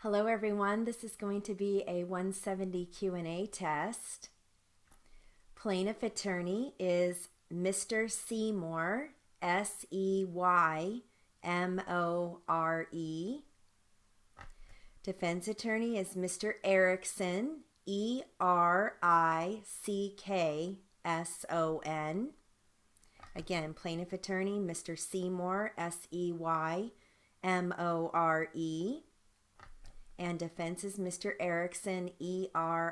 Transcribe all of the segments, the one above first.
Hello everyone, this is going to be a 170 Q&A test. Plaintiff attorney is Mr. Seymour, Seymore. Defense attorney is Mr. Erickson, Erickson. Again, plaintiff attorney Mr. Seymour, Seymore. And defense is Mr. Erickson, Erickson.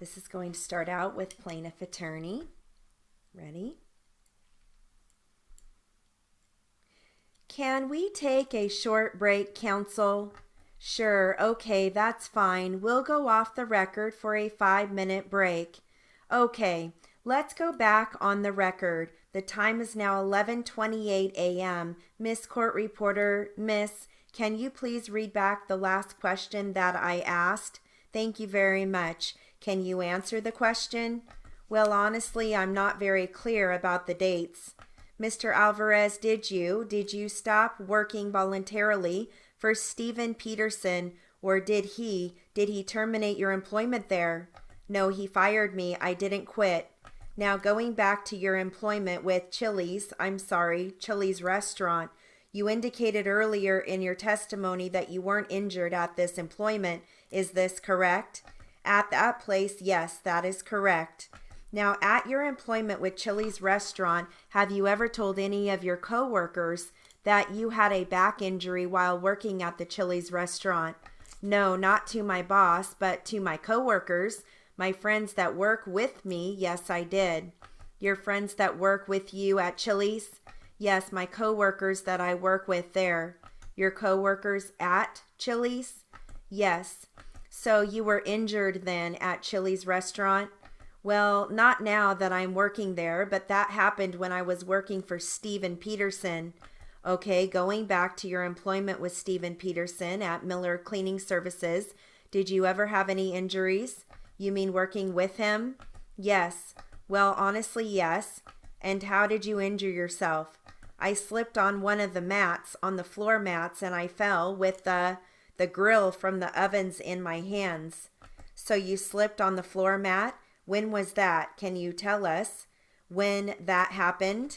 This is going to start out with plaintiff attorney. Ready? Can we take a short break, counsel? Sure, okay, that's fine. We'll go off the record for a 5-minute break. Okay, let's go back on the record. The time is now 11:28 a.m. Miss Court Reporter, Miss, can you please read back the last question that I asked? Thank you very much. Can you answer the question? Well, honestly, I'm not very clear about the dates. Mr. Alvarez, did you stop working voluntarily for Stephen Peterson, or did he terminate your employment there? No, he fired me. I didn't quit. Now, going back to your employment with Chili's restaurant, you indicated earlier in your testimony that you weren't injured at this employment. Is this correct? At that place, yes, that is correct. Now, at your employment with Chili's restaurant, have you ever told any of your coworkers that you had a back injury while working at the Chili's restaurant? No, not to my boss, but to my coworkers. My friends that work with me, yes, I did. Your friends that work with you at Chili's? Yes, my coworkers that I work with there. Your coworkers at Chili's? Yes. So you were injured then at Chili's restaurant? Well, not now that I'm working there, but that happened when I was working for Stephen Peterson. Okay, going back to your employment with Stephen Peterson at Miller Cleaning Services, did you ever have any injuries? You mean working with him? Yes. Well, honestly, yes. And how did you injure yourself? I slipped on one of the mats, on the floor mats, and I fell with the grill from the ovens in my hands. So you slipped on the floor mat? When was that? Can you tell us when that happened?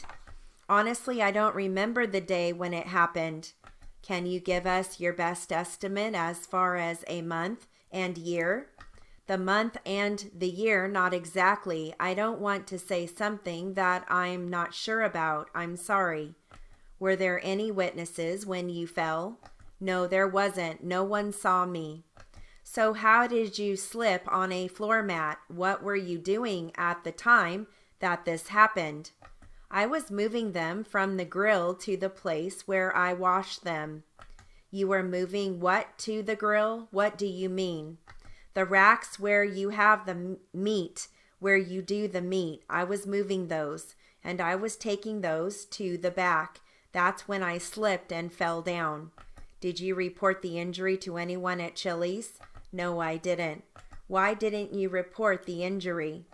Honestly, I don't remember the day when it happened. Can you give us your best estimate as far as a month and year? The month and the year, not exactly. I don't want to say something that I'm not sure about. I'm sorry. Were there any witnesses when you fell? No, there wasn't. No one saw me. So how did you slip on a floor mat? What were you doing at the time that this happened? I was moving them from the grill to the place where I washed them. You were moving what to the grill? What do you mean? The racks where you have the meat, where you do the meat. I was moving those, and I was taking those to the back. That's when I slipped and fell down. Did you report the injury to anyone at Chili's? No, I didn't. Why didn't you report the injury?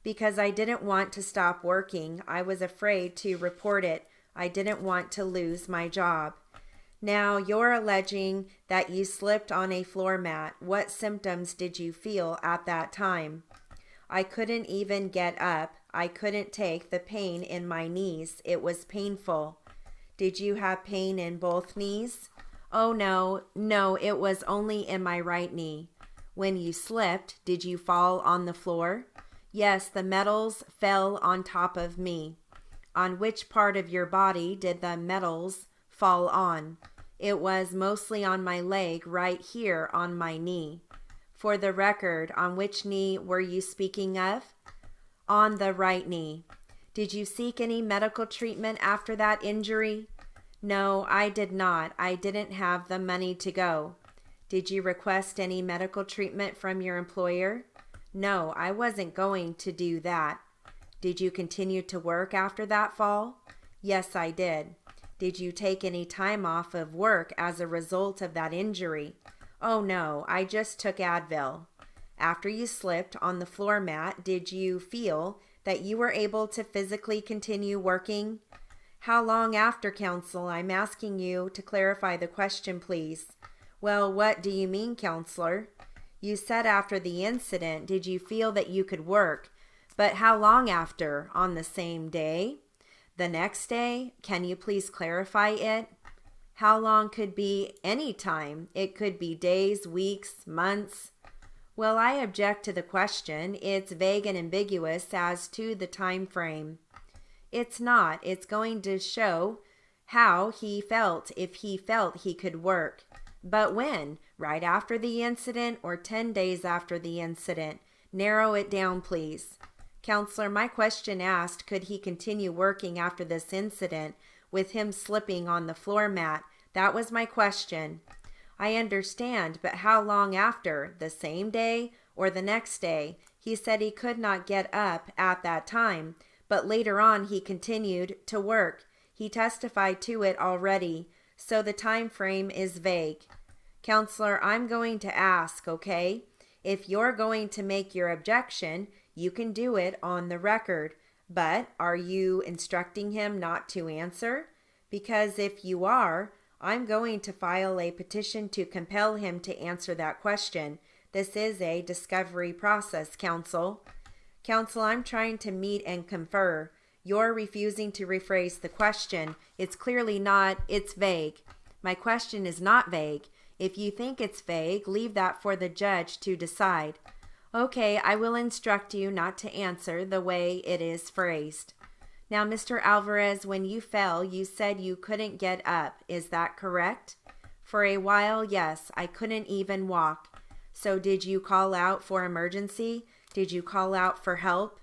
Because I didn't want to stop working. I was afraid to report it. I didn't want to lose my job. Now, you're alleging that you slipped on a floor mat. What symptoms did you feel at that time? I couldn't even get up. I couldn't take the pain in my knees. It was painful. Did you have pain in both knees? Oh, no, it was only in my right knee. When you slipped, did you fall on the floor? Yes, the metals fell on top of me. On which part of your body did the metals fall on? It was mostly on my leg, right here on my knee. For the record, on which knee were you speaking of? On the right knee. Did you seek any medical treatment after that injury? No, I did not. I didn't have the money to go. Did you request any medical treatment from your employer? No, I wasn't going to do that. Did you continue to work after that fall? Yes, I did. Did you take any time off of work as a result of that injury? Oh no, I just took Advil. After you slipped on the floor mat, did you feel that you were able to physically continue working? How long after, counsel? I'm asking you to clarify the question, please. Well, what do you mean, counselor? You said after the incident, did you feel that you could work? But how long after? On the same day? The next day? Can you please clarify it? How long could be any time? It could be days, weeks, months. Well, I object to the question. It's vague and ambiguous as to the time frame. It's not. It's going to show how he felt, if he felt he could work. But when? Right after the incident or 10 days after the incident? Narrow it down, please. Counselor, my question asked, could he continue working after this incident with him slipping on the floor mat? That was my question. I understand, but how long after? The same day or the next day? He said he could not get up at that time, but later on he continued to work. He testified to it already, so the time frame is vague. Counselor, I'm going to ask, okay? If you're going to make your objection, you can do it on the record, but are you instructing him not to answer? Because if you are, I'm going to file a petition to compel him to answer that question. This is a discovery process, counsel. Counsel, I'm trying to meet and confer. You're refusing to rephrase the question. It's clearly not, it's vague. My question is not vague. If you think it's vague, leave that for the judge to decide. Okay, I will instruct you not to answer the way it is phrased. Now, Mr. Alvarez, when you fell, you said you couldn't get up. Is that correct? For a while, yes. I couldn't even walk. So did you call out for emergency? Did you call out for help?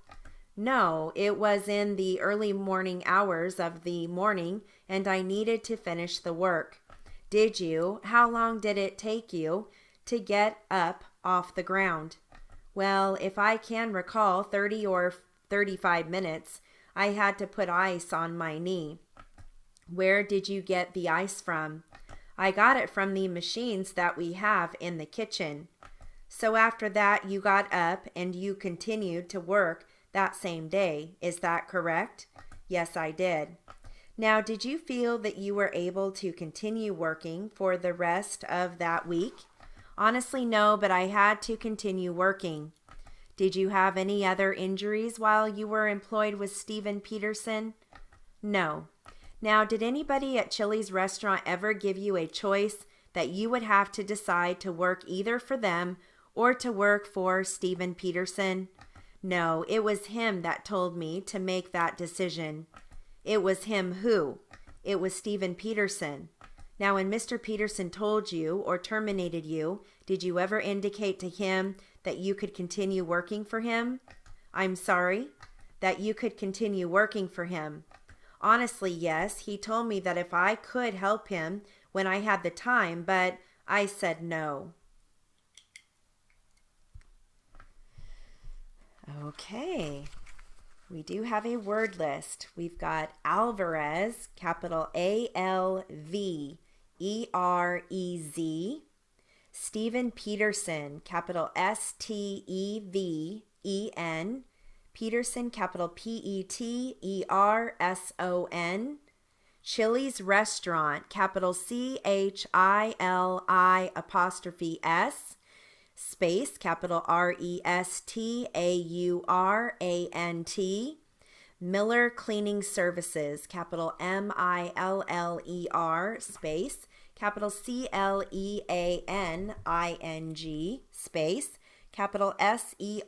No, it was in the early morning hours of the morning, and I needed to finish the work. Did you? How long did it take you to get up off the ground? Well, if I can recall, 30 or 35 minutes. I had to put ice on my knee. Where did you get the ice from? I got it from the machines that we have in the kitchen. So after that, you got up and you continued to work that same day. Is that correct? Yes, I did. Now, did you feel that you were able to continue working for the rest of that week? Honestly, no, but I had to continue working. Did you have any other injuries while you were employed with Steven Peterson? No. Now, did anybody at Chili's restaurant ever give you a choice that you would have to decide to work either for them or to work for Steven Peterson? No, it was him that told me to make that decision. It was him who? It was Steven Peterson. Now, when Mr. Peterson told you or terminated you, did you ever indicate to him that you could continue working for him? I'm sorry? That you could continue working for him. Honestly, yes. He told me that if I could help him when I had the time, but I said no. Okay. We do have a word list. We've got Alvarez, capital A-L-V-E-R-E-Z. Steven Peterson, capital S-T-E-V-E-N. Peterson, capital P-E-T-E-R-S-O-N. Chili's Restaurant, capital C-H-I-L-I'(S), space, capital R-E-S-T-A-U-R-A-N-T. Miller Cleaning Services, capital M-I-L-L-E-R, space, capital C-L-E-A-N-I-N-G, space, capital S-E-R-V-I-C-E-S,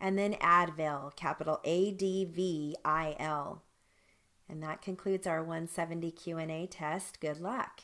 and then Advil, capital A-D-V-I-L. And that concludes our 170 Q&A test. Good luck.